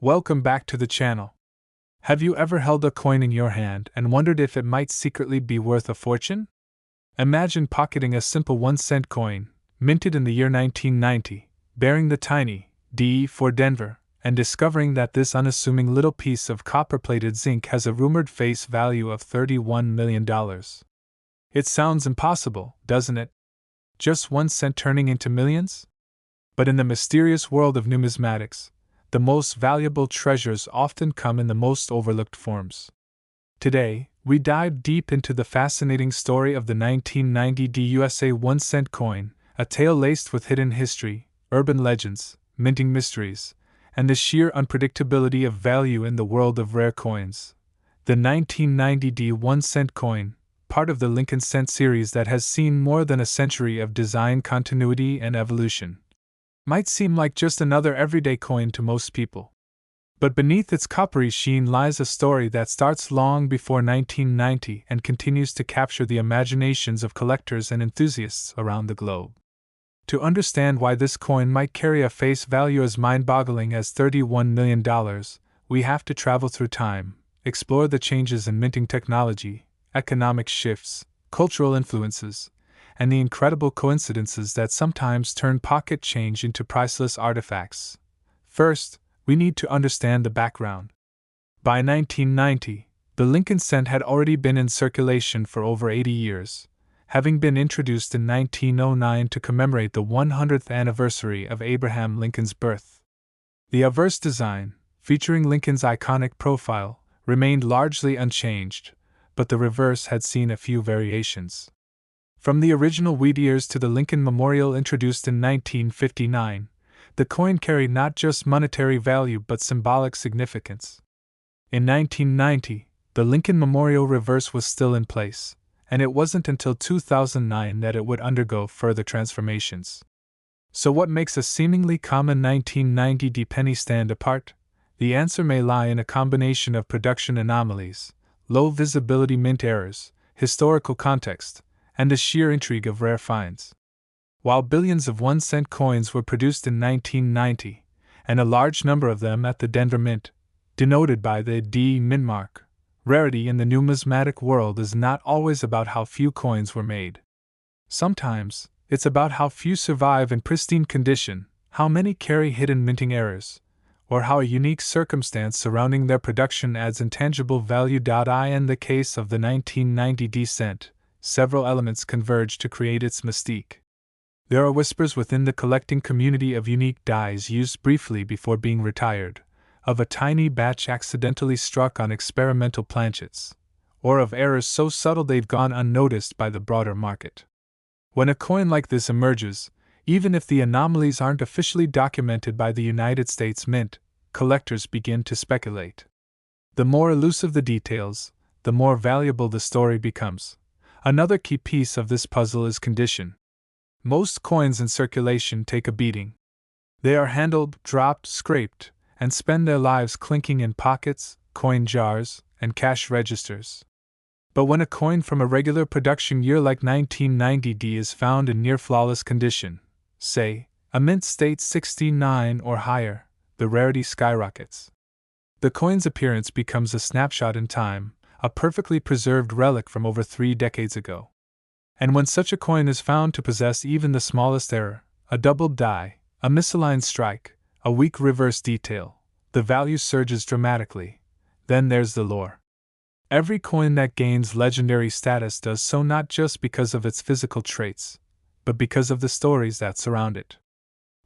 Welcome back to the channel. Have you ever held a coin in your hand and wondered if it might secretly be worth a fortune? Imagine pocketing a simple 1-cent coin, minted in the year 1990, bearing the tiny D for Denver, and discovering that this unassuming little piece of copper-plated zinc has a rumored face value of $31 million. It sounds impossible, doesn't it? Just 1 cent turning into millions? But in the mysterious world of numismatics, the most valuable treasures often come in the most overlooked forms. Today, we dive deep into the fascinating story of the 1990 USA 1-cent coin, a tale laced with hidden history, urban legends, minting mysteries, and the sheer unpredictability of value in the world of rare coins. The 1990 1-cent coin, part of the Lincoln Cent series that has seen more than a century of design continuity and evolution, might seem like just another everyday coin to most people. But beneath its coppery sheen lies a story that starts long before 1990 and continues to capture the imaginations of collectors and enthusiasts around the globe. To understand why this coin might carry a face value as mind-boggling as $31 million, we have to travel through time, explore the changes in minting technology, economic shifts, cultural influences, and the incredible coincidences that sometimes turn pocket change into priceless artifacts. First, we need to understand the background. By 1990, the Lincoln Cent had already been in circulation for over 80 years, having been introduced in 1909 to commemorate the 100th anniversary of Abraham Lincoln's birth. The obverse design, featuring Lincoln's iconic profile, remained largely unchanged, but the reverse had seen a few variations. From the original wheat ears to the Lincoln Memorial introduced in 1959, the coin carried not just monetary value but symbolic significance. In 1990, the Lincoln Memorial reverse was still in place, and it wasn't until 2009 that it would undergo further transformations. So what makes a seemingly common 1990 penny stand apart? The answer may lie in a combination of production anomalies, low visibility mint errors, historical context, and the sheer intrigue of rare finds. While billions of 1-cent coins were produced in 1990, and a large number of them at the Denver Mint, denoted by the D mint mark, rarity in the numismatic world is not always about how few coins were made. Sometimes, it's about how few survive in pristine condition, how many carry hidden minting errors, or how a unique circumstance surrounding their production adds intangible value. In the case of the 1990 cent, several elements converge to create its mystique. There are whispers within the collecting community of unique dies used briefly before being retired, of a tiny batch accidentally struck on experimental planchets, or of errors so subtle they've gone unnoticed by the broader market. When a coin like this emerges, even if the anomalies aren't officially documented by the United States Mint, collectors begin to speculate. The more elusive the details, the more valuable the story becomes. Another key piece of this puzzle is condition. Most coins in circulation take a beating. They are handled, dropped, scraped, and spend their lives clinking in pockets, coin jars, and cash registers. But when a coin from a regular production year like 1990 is found in near flawless condition, say, a mint state 69 or higher, the rarity skyrockets. The coin's appearance becomes a snapshot in time, a perfectly preserved relic from over 3 decades ago. And when such a coin is found to possess even the smallest error, a doubled die, a misaligned strike, a weak reverse detail, the value surges dramatically. Then there's the lore. Every coin that gains legendary status does so not just because of its physical traits, but because of the stories that surround it.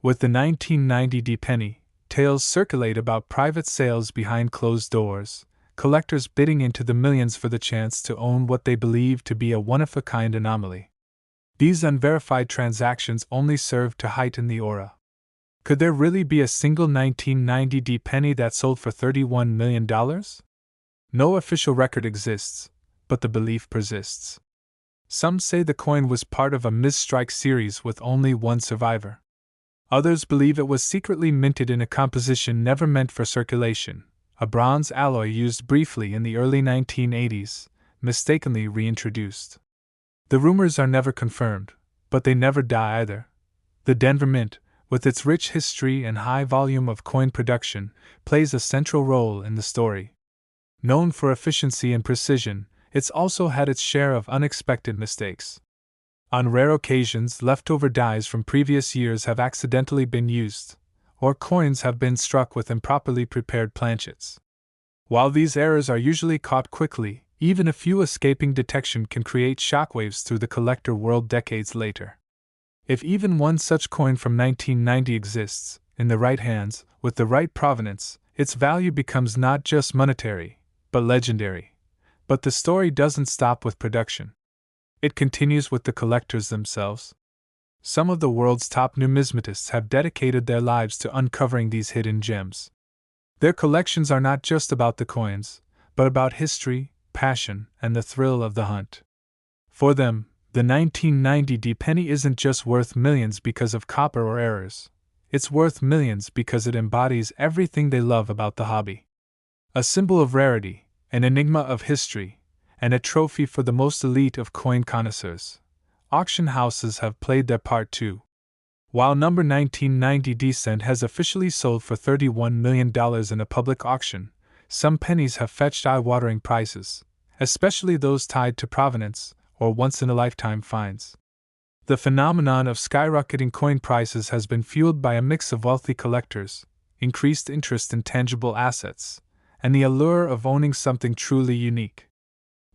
With the 1990 penny, tales circulate about private sales behind closed doors, collectors bidding into the millions for the chance to own what they believe to be a one-of-a-kind anomaly. These unverified transactions only serve to heighten the aura. Could there really be a single 1990 penny that sold for $31 million? No official record exists, but the belief persists. Some say the coin was part of a misstrike series with only one survivor. Others believe it was secretly minted in a composition never meant for circulation, a bronze alloy used briefly in the early 1980s, mistakenly reintroduced. The rumors are never confirmed, but they never die either. The Denver Mint, with its rich history and high volume of coin production, plays a central role in the story. Known for efficiency and precision, it's also had its share of unexpected mistakes. On rare occasions, leftover dies from previous years have accidentally been used, or coins have been struck with improperly prepared planchets. While these errors are usually caught quickly, even a few escaping detection can create shockwaves through the collector world decades later. If even one such coin from 1990 exists, in the right hands, with the right provenance, its value becomes not just monetary, but legendary. But the story doesn't stop with production. It continues with the collectors themselves. Some of the world's top numismatists have dedicated their lives to uncovering these hidden gems. Their collections are not just about the coins, but about history, passion, and the thrill of the hunt. For them, the 1990 penny isn't just worth millions because of copper or errors. It's worth millions because it embodies everything they love about the hobby. A symbol of rarity, an enigma of history, and a trophy for the most elite of coin connoisseurs. Auction houses have played their part too. While number 1990 cent has officially sold for $31 million in a public auction, some pennies have fetched eye-watering prices, especially those tied to provenance or once-in-a-lifetime finds. The phenomenon of skyrocketing coin prices has been fueled by a mix of wealthy collectors, increased interest in tangible assets, and the allure of owning something truly unique.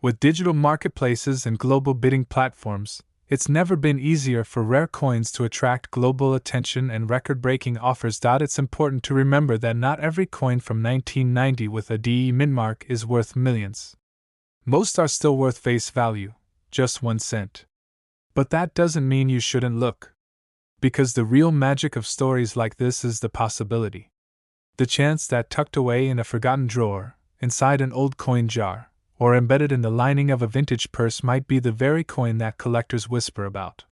With digital marketplaces and global bidding platforms, it's never been easier for rare coins to attract global attention and record-breaking offers. It's important to remember that not every coin from 1990 with a DE mint mark is worth millions. Most are still worth face value, just 1 cent. But that doesn't mean you shouldn't look. Because the real magic of stories like this is the possibility. The chance that tucked away in a forgotten drawer, inside an old coin jar, or embedded in the lining of a vintage purse might be the very coin that collectors whisper about.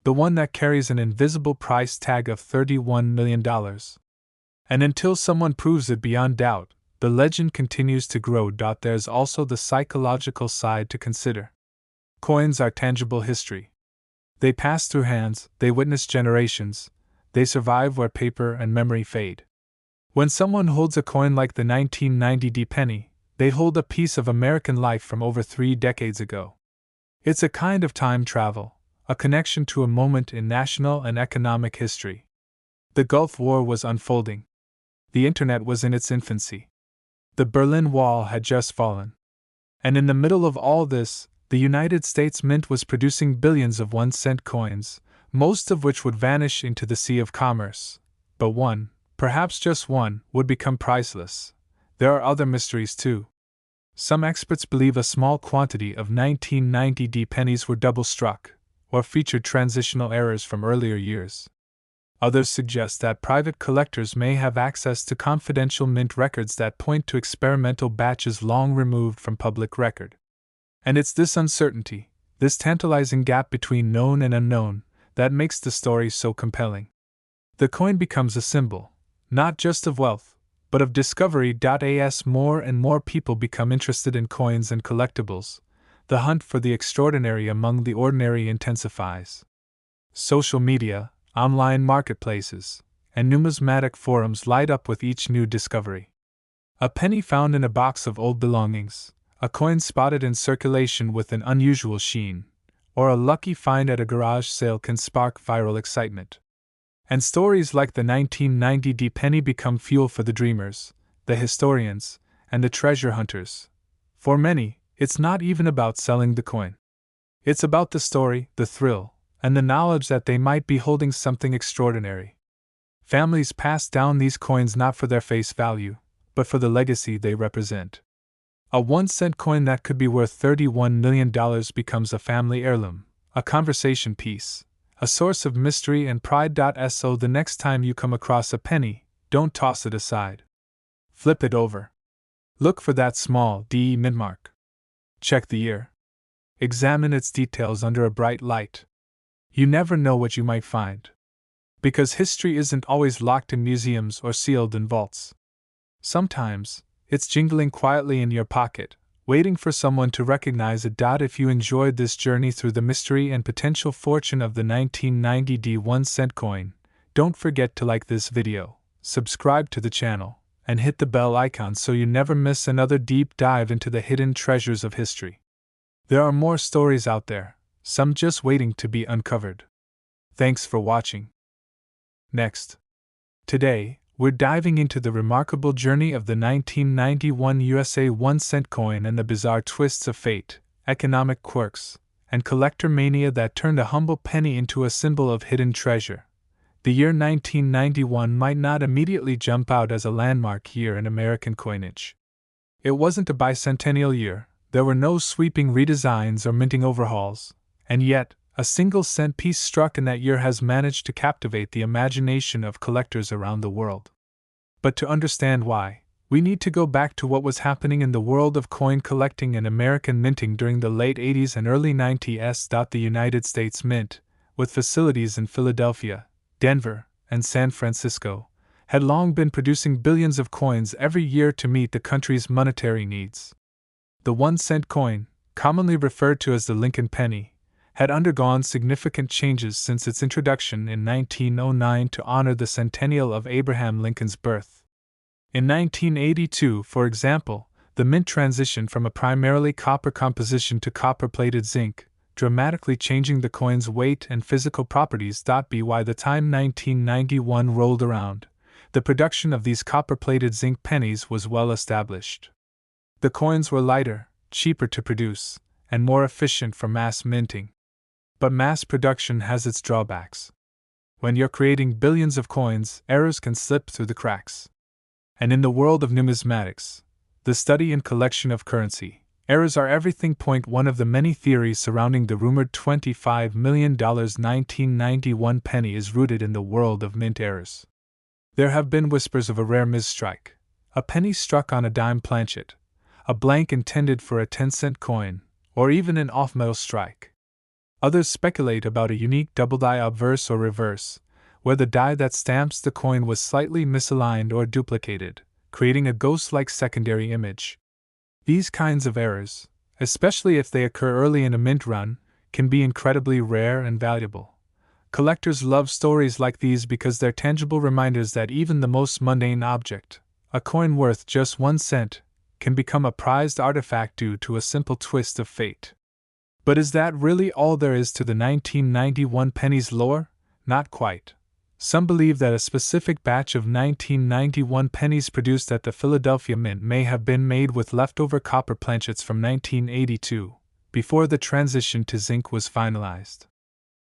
The one that carries an invisible price tag of $31 million. And until someone proves it beyond doubt, the legend continues to grow. There's also the psychological side to consider. Coins are tangible history. They pass through hands, they witness generations, they survive where paper and memory fade. When someone holds a coin like the 1990 penny, they hold a piece of American life from over 3 decades ago. It's a kind of time travel, a connection to a moment in national and economic history. The Gulf War was unfolding. The internet was in its infancy. The Berlin Wall had just fallen. And in the middle of all this, the United States Mint was producing billions of 1-cent coins, most of which would vanish into the sea of commerce. But one, perhaps just one, would become priceless. There are other mysteries too. Some experts believe a small quantity of 1990 pennies were double-struck, or featured transitional errors from earlier years. Others suggest that private collectors may have access to confidential mint records that point to experimental batches long removed from public record. And it's this uncertainty, this tantalizing gap between known and unknown, that makes the story so compelling. The coin becomes a symbol, not just of wealth, but of discovery. As more and more people become interested in coins and collectibles, the hunt for the extraordinary among the ordinary intensifies. Social media, online marketplaces, and numismatic forums light up with each new discovery. A penny found in a box of old belongings, a coin spotted in circulation with an unusual sheen, or a lucky find at a garage sale can spark viral excitement. And stories like the 1990 penny become fuel for the dreamers, the historians, and the treasure hunters. For many, it's not even about selling the coin. It's about the story, the thrill, and the knowledge that they might be holding something extraordinary. Families pass down these coins not for their face value, but for the legacy they represent. A 1-cent coin that could be worth $31 million becomes a family heirloom, a conversation piece, a source of mystery and pride. So the next time you come across a penny, don't toss it aside. Flip it over. Look for that small DE mint mark. Check the year. Examine its details under a bright light. You never know what you might find. Because history isn't always locked in museums or sealed in vaults. Sometimes, it's jingling quietly in your pocket, waiting for someone to recognize it. If you enjoyed this journey through the mystery and potential fortune of the 1990 1-cent coin, don't forget to like this video, subscribe to the channel, and hit the bell icon so you never miss another deep dive into the hidden treasures of history. There are more stories out there, some just waiting to be uncovered. Thanks for watching. Next. Today, we're diving into the remarkable journey of the 1991 USA 1-cent coin and the bizarre twists of fate, economic quirks, and collector mania that turned a humble penny into a symbol of hidden treasure. The year 1991 might not immediately jump out as a landmark year in American coinage. It wasn't a bicentennial year, there were no sweeping redesigns or minting overhauls, and yet, a single cent piece struck in that year has managed to captivate the imagination of collectors around the world. But to understand why, we need to go back to what was happening in the world of coin collecting and American minting during the late 80s and early 90s. The United States Mint, with facilities in Philadelphia, Denver, and San Francisco, had long been producing billions of coins every year to meet the country's monetary needs. The 1-cent coin, commonly referred to as the Lincoln penny, had undergone significant changes since its introduction in 1909 to honor the centennial of Abraham Lincoln's birth. In 1982, for example, the mint transitioned from a primarily copper composition to copper-plated zinc, dramatically changing the coin's weight and physical properties. By the time 1991 rolled around, the production of these copper-plated zinc pennies was well established. The coins were lighter, cheaper to produce, and more efficient for mass minting. But mass production has its drawbacks. When you're creating billions of coins, errors can slip through the cracks. And in the world of numismatics, the study and collection of currency, errors are everything. One of the many theories surrounding the rumored $25 million 1991 penny is rooted in the world of mint errors. There have been whispers of a rare misstrike, a penny struck on a dime planchet, a blank intended for a 10-cent coin, or even an off-metal strike. Others speculate about a unique double die obverse or reverse, where the die that stamps the coin was slightly misaligned or duplicated, creating a ghost-like secondary image. These kinds of errors, especially if they occur early in a mint run, can be incredibly rare and valuable. Collectors love stories like these because they're tangible reminders that even the most mundane object, a coin worth just 1 cent, can become a prized artifact due to a simple twist of fate. But is that really all there is to the 1991 penny's lore? Not quite. Some believe that a specific batch of 1991 pennies produced at the Philadelphia Mint may have been made with leftover copper planchets from 1982, before the transition to zinc was finalized.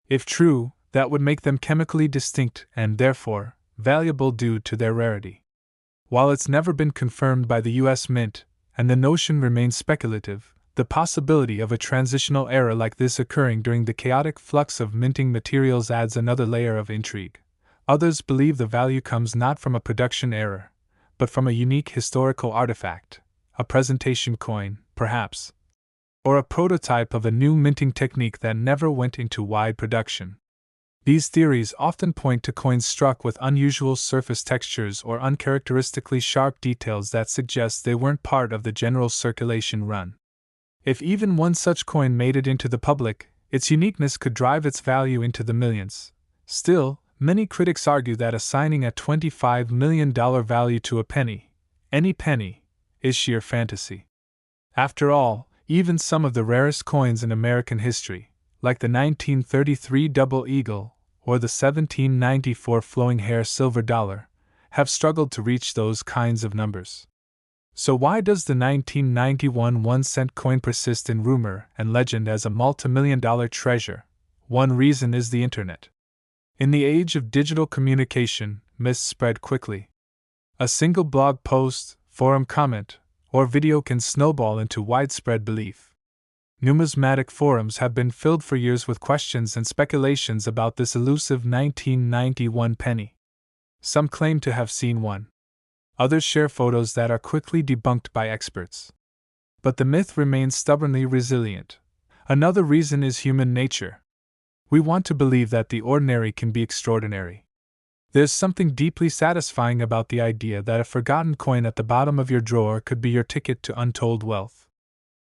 If true, that would make them chemically distinct and, therefore, valuable due to their rarity. While it's never been confirmed by the U.S. Mint, and the notion remains speculative, the possibility of a transitional error like this occurring during the chaotic flux of minting materials adds another layer of intrigue. Others believe the value comes not from a production error, but from a unique historical artifact, a presentation coin, perhaps, or a prototype of a new minting technique that never went into wide production. These theories often point to coins struck with unusual surface textures or uncharacteristically sharp details that suggest they weren't part of the general circulation run. If even one such coin made it into the public, its uniqueness could drive its value into the millions. Still, many critics argue that assigning a $25 million value to a penny, any penny, is sheer fantasy. After all, even some of the rarest coins in American history, like the 1933 Double Eagle or the 1794 Flowing Hair Silver Dollar, have struggled to reach those kinds of numbers. So why does the 1991 1-cent coin persist in rumor and legend as a multi-million-dollar treasure? One reason is the internet. In the age of digital communication, myths spread quickly. A single blog post, forum comment, or video can snowball into widespread belief. Numismatic forums have been filled for years with questions and speculations about this elusive 1991 penny. Some claim to have seen one. Others share photos that are quickly debunked by experts. But the myth remains stubbornly resilient. Another reason is human nature. We want to believe that the ordinary can be extraordinary. There's something deeply satisfying about the idea that a forgotten coin at the bottom of your drawer could be your ticket to untold wealth.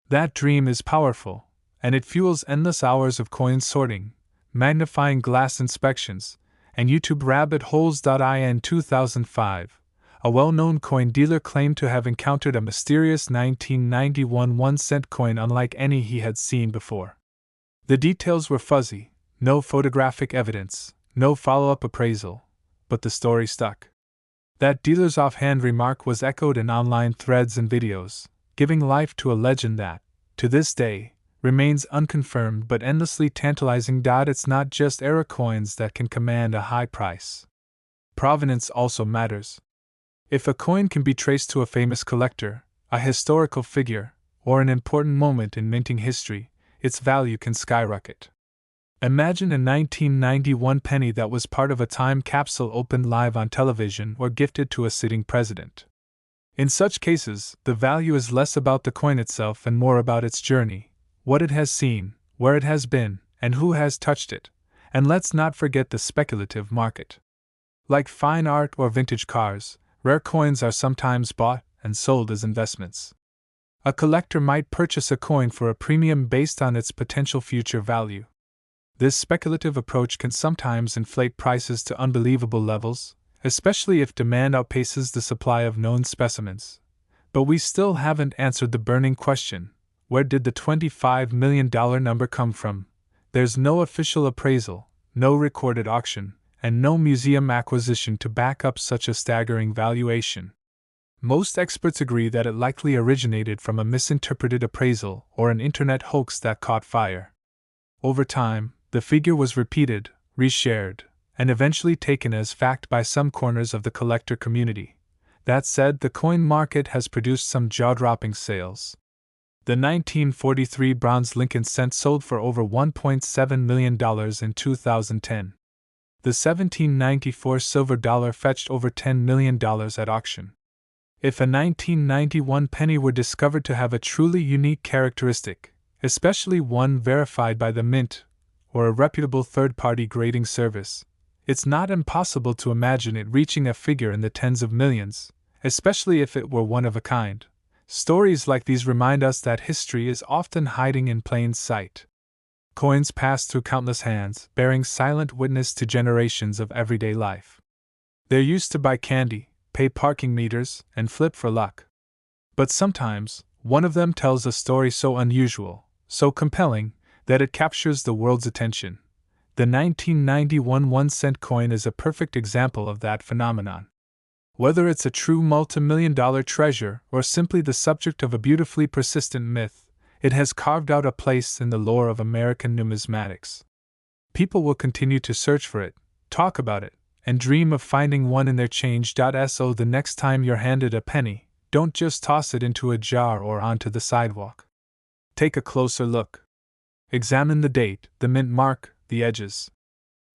That dream is powerful, and it fuels endless hours of coin sorting, magnifying glass inspections, and YouTube rabbit holes. In 2005, a well-known coin dealer claimed to have encountered a mysterious 1991 1-cent coin unlike any he had seen before. The details were fuzzy, no photographic evidence, no follow-up appraisal, but the story stuck. That dealer's offhand remark was echoed in online threads and videos, giving life to a legend that, to this day, remains unconfirmed but endlessly tantalizing. It's not just era coins that can command a high price. Provenance also matters. If a coin can be traced to a famous collector, a historical figure, or an important moment in minting history, its value can skyrocket. Imagine a 1991 penny that was part of a time capsule opened live on television or gifted to a sitting president. In such cases, the value is less about the coin itself and more about its journey, what it has seen, where it has been, and who has touched it. And let's not forget the speculative market. Like fine art or vintage cars, rare coins are sometimes bought and sold as investments. A collector might purchase a coin for a premium based on its potential future value. This speculative approach can sometimes inflate prices to unbelievable levels, especially if demand outpaces the supply of known specimens. But we still haven't answered the burning question: where did the $25 million number come from? There's no official appraisal, no recorded auction, and no museum acquisition to back up such a staggering valuation. Most experts agree that it likely originated from a misinterpreted appraisal or an internet hoax that caught fire. Over time, the figure was repeated, reshared, and eventually taken as fact by some corners of the collector community. That said, the coin market has produced some jaw-dropping sales. The 1943 bronze Lincoln cent sold for over $1.7 million in 2010. The 1794 silver dollar fetched over $10 million at auction. If a 1991 penny were discovered to have a truly unique characteristic, especially one verified by the Mint or a reputable third-party grading service, it's not impossible to imagine it reaching a figure in the tens of millions, especially if it were one of a kind. Stories like these remind us that history is often hiding in plain sight. Coins pass through countless hands, bearing silent witness to generations of everyday life. They're used to buy candy, pay parking meters, and flip for luck. But sometimes, one of them tells a story so unusual, so compelling, that it captures the world's attention. The 1991 1-cent coin is a perfect example of that phenomenon. Whether it's a true multi-million-dollar treasure or simply the subject of a beautifully persistent myth, it has carved out a place in the lore of American numismatics. People will continue to search for it, talk about it, and dream of finding one in their change. So the next time you're handed a penny, don't just toss it into a jar or onto the sidewalk. Take a closer look. Examine the date, the mint mark, the edges.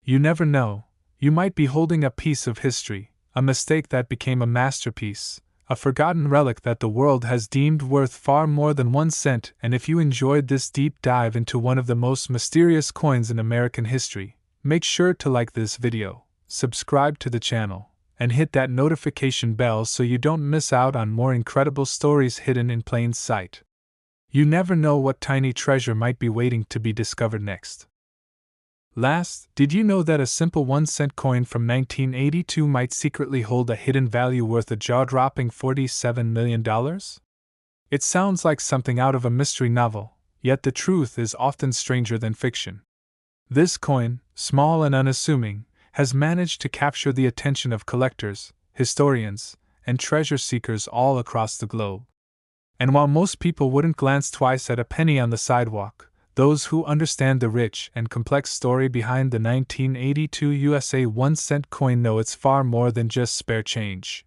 You never know, you might be holding a piece of history, a mistake that became a masterpiece, a forgotten relic that the world has deemed worth far more than 1 cent. And if you enjoyed this deep dive into one of the most mysterious coins in American history, make sure to like this video, subscribe to the channel, and hit that notification bell so you don't miss out on more incredible stories hidden in plain sight. You never know what tiny treasure might be waiting to be discovered next. Last, did you know that a simple 1-cent coin from 1982 might secretly hold a hidden value worth a jaw-dropping $47 million? It sounds like something out of a mystery novel, yet the truth is often stranger than fiction. This coin, small and unassuming, has managed to capture the attention of collectors, historians, and treasure seekers all across the globe. And while most people wouldn't glance twice at a penny on the sidewalk, those who understand the rich and complex story behind the 1982 USA 1-cent coin know it's far more than just spare change.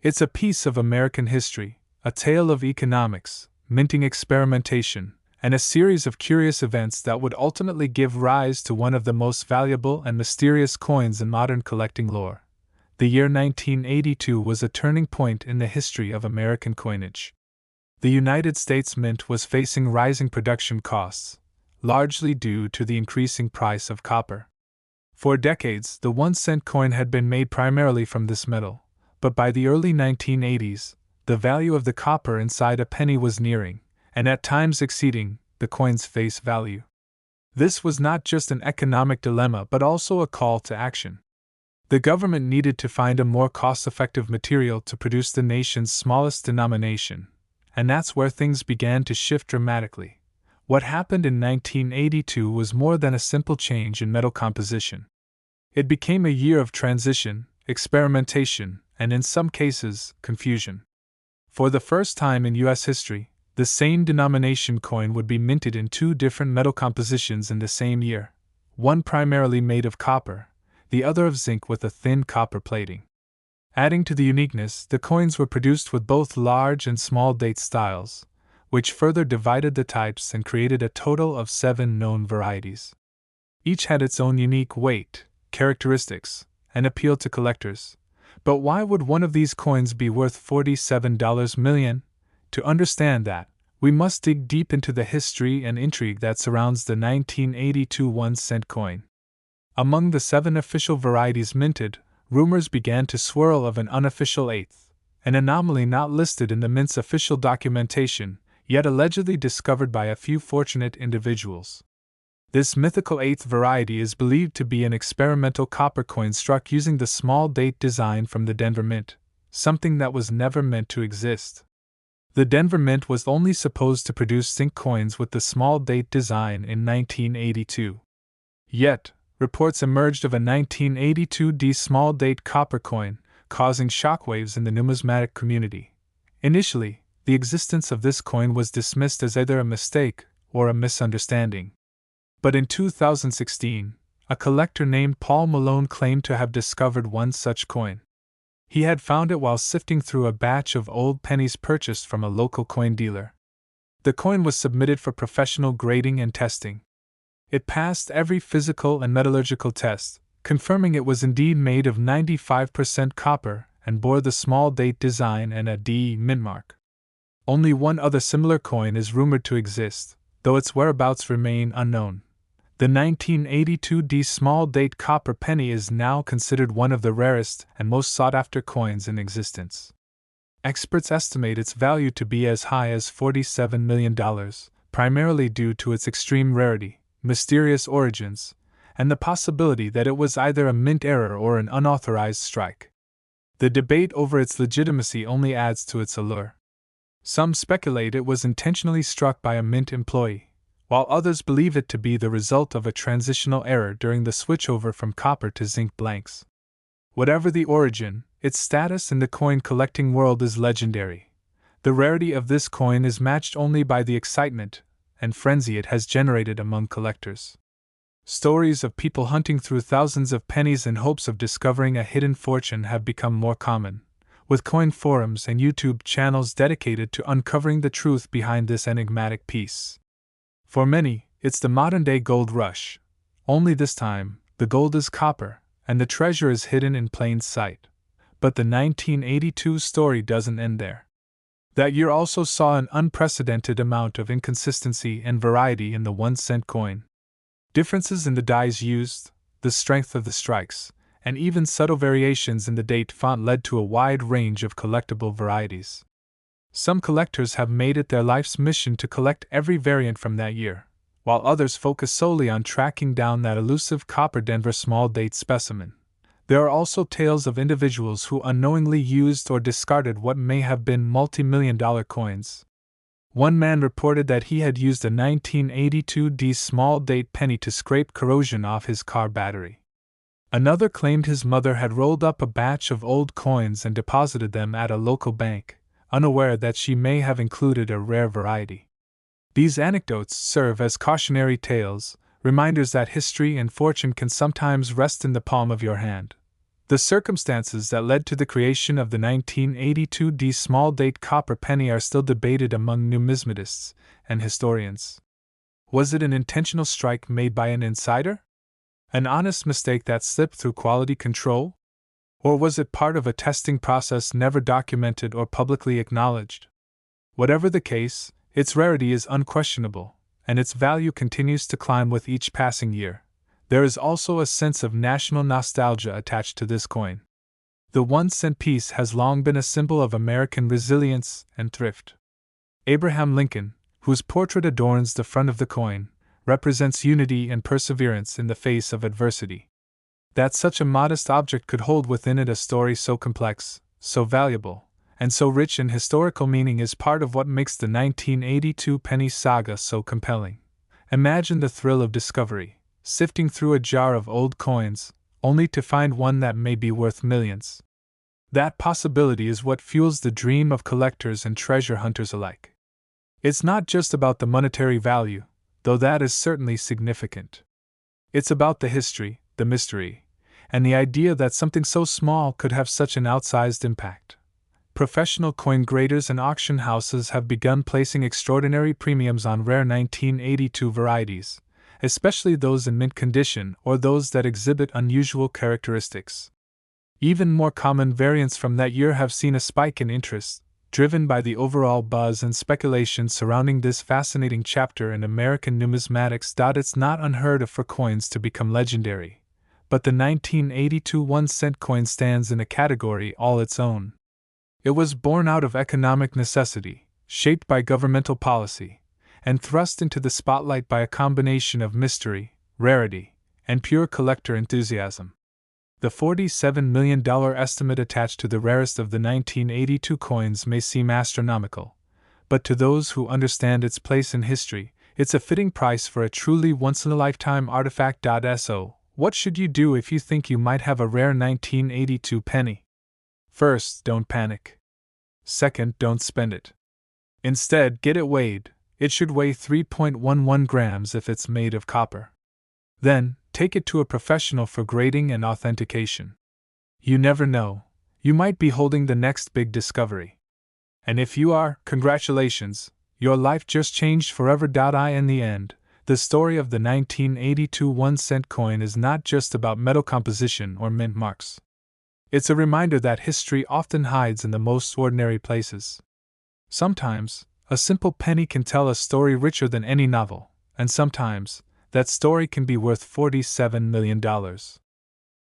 It's a piece of American history, a tale of economics, minting experimentation, and a series of curious events that would ultimately give rise to one of the most valuable and mysterious coins in modern collecting lore. The year 1982 was a turning point in the history of American coinage. The United States Mint was facing rising production costs, largely due to the increasing price of copper. For decades, the 1-cent coin had been made primarily from this metal, but by the early 1980s, the value of the copper inside a penny was nearing, and at times exceeding, the coin's face value. This was not just an economic dilemma but also a call to action. The government needed to find a more cost-effective material to produce the nation's smallest denomination, and that's where things began to shift dramatically. What happened in 1982 was more than a simple change in metal composition. It became a year of transition, experimentation, and in some cases, confusion. For the first time in U.S. history, the same denomination coin would be minted in two different metal compositions in the same year, one primarily made of copper, the other of zinc with a thin copper plating. Adding to the uniqueness, the coins were produced with both large and small date styles, which further divided the types and created a total of 7 known varieties. Each had its own unique weight, characteristics, and appeal to collectors. But why would one of these coins be worth $47 million? To understand that, we must dig deep into the history and intrigue that surrounds the 1982 1-cent coin. Among the 7 official varieties minted, rumors began to swirl of an unofficial eighth, an anomaly not listed in the mint's official documentation, yet allegedly discovered by a few fortunate individuals. This mythical eighth variety is believed to be an experimental copper coin struck using the small date design from the Denver Mint, something that was never meant to exist. The Denver Mint was only supposed to produce zinc coins with the small date design in 1982. Yet, reports emerged of a 1982 small date copper coin, causing shockwaves in the numismatic community. Initially, the existence of this coin was dismissed as either a mistake or a misunderstanding. But in 2016, a collector named Paul Malone claimed to have discovered one such coin. He had found it while sifting through a batch of old pennies purchased from a local coin dealer. The coin was submitted for professional grading and testing. It passed every physical and metallurgical test, confirming it was indeed made of 95% copper and bore the small date design and a DE mint mark. Only one other similar coin is rumored to exist, though its whereabouts remain unknown. The 1982 small date copper penny is now considered one of the rarest and most sought-after coins in existence. Experts estimate its value to be as high as $47 million, primarily due to its extreme rarity, mysterious origins, and the possibility that it was either a mint error or an unauthorized strike. The debate over its legitimacy only adds to its allure. Some speculate it was intentionally struck by a mint employee, while others believe it to be the result of a transitional error during the switchover from copper to zinc blanks. Whatever the origin, its status in the coin collecting world is legendary. The rarity of this coin is matched only by the excitement and frenzy it has generated among collectors. Stories of people hunting through thousands of pennies in hopes of discovering a hidden fortune have become more common, with coin forums and YouTube channels dedicated to uncovering the truth behind this enigmatic piece. For many, it's the modern-day gold rush. Only this time, the gold is copper, and the treasure is hidden in plain sight. But the 1982 story doesn't end there. That year also saw an unprecedented amount of inconsistency and variety in the 1-cent coin. Differences in the dies used, the strength of the strikes, and even subtle variations in the date font led to a wide range of collectible varieties. Some collectors have made it their life's mission to collect every variant from that year, while others focus solely on tracking down that elusive copper Denver small date specimen. There are also tales of individuals who unknowingly used or discarded what may have been multi-million-dollar coins. One man reported that he had used a 1982 small date penny to scrape corrosion off his car battery. Another claimed his mother had rolled up a batch of old coins and deposited them at a local bank, unaware that she may have included a rare variety. These anecdotes serve as cautionary tales, reminders that history and fortune can sometimes rest in the palm of your hand. The circumstances that led to the creation of the 1982 small date copper penny are still debated among numismatists and historians. Was it an intentional strike made by an insider? An honest mistake that slipped through quality control? Or was it part of a testing process never documented or publicly acknowledged? Whatever the case, its rarity is unquestionable, and its value continues to climb with each passing year. There is also a sense of national nostalgia attached to this coin. The 1-cent piece has long been a symbol of American resilience and thrift. Abraham Lincoln, whose portrait adorns the front of the coin, represents unity and perseverance in the face of adversity. That such a modest object could hold within it a story so complex, so valuable, and so rich in historical meaning is part of what makes the 1982 penny saga so compelling. Imagine the thrill of discovery, sifting through a jar of old coins, only to find one that may be worth millions. That possibility is what fuels the dream of collectors and treasure hunters alike. It's not just about the monetary value, though that is certainly significant. It's about the history, the mystery, and the idea that something so small could have such an outsized impact. Professional coin graders and auction houses have begun placing extraordinary premiums on rare 1982 varieties, especially those in mint condition or those that exhibit unusual characteristics. Even more common variants from that year have seen a spike in interest, driven by the overall buzz and speculation surrounding this fascinating chapter in American numismatics. It's not unheard of for coins to become legendary, but the 1982 1-cent coin stands in a category all its own. It was born out of economic necessity, shaped by governmental policy, and thrust into the spotlight by a combination of mystery, rarity, and pure collector enthusiasm. The $47 million estimate attached to the rarest of the 1982 coins may seem astronomical, but to those who understand its place in history, it's a fitting price for a truly once-in-a-lifetime artifact. So, what should you do if you think you might have a rare 1982 penny? First, don't panic. Second, don't spend it. Instead, get it weighed. It should weigh 3.11 grams if it's made of copper. Then, take it to a professional for grading and authentication. You never know, you might be holding the next big discovery. And if you are, congratulations, your life just changed forever. In the end, the story of the 1982 1-cent coin is not just about metal composition or mint marks. It's a reminder that history often hides in the most ordinary places. Sometimes, a simple penny can tell a story richer than any novel, and sometimes, that story can be worth $47 million.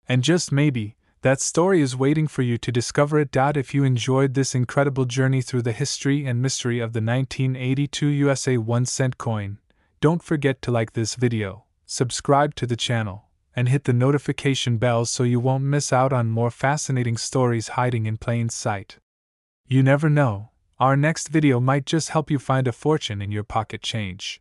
And just maybe, that story is waiting for you to discover it. If you enjoyed this incredible journey through the history and mystery of the 1982 USA 1-cent coin, don't forget to like this video, subscribe to the channel, and hit the notification bell so you won't miss out on more fascinating stories hiding in plain sight. You never know, our next video might just help you find a fortune in your pocket change.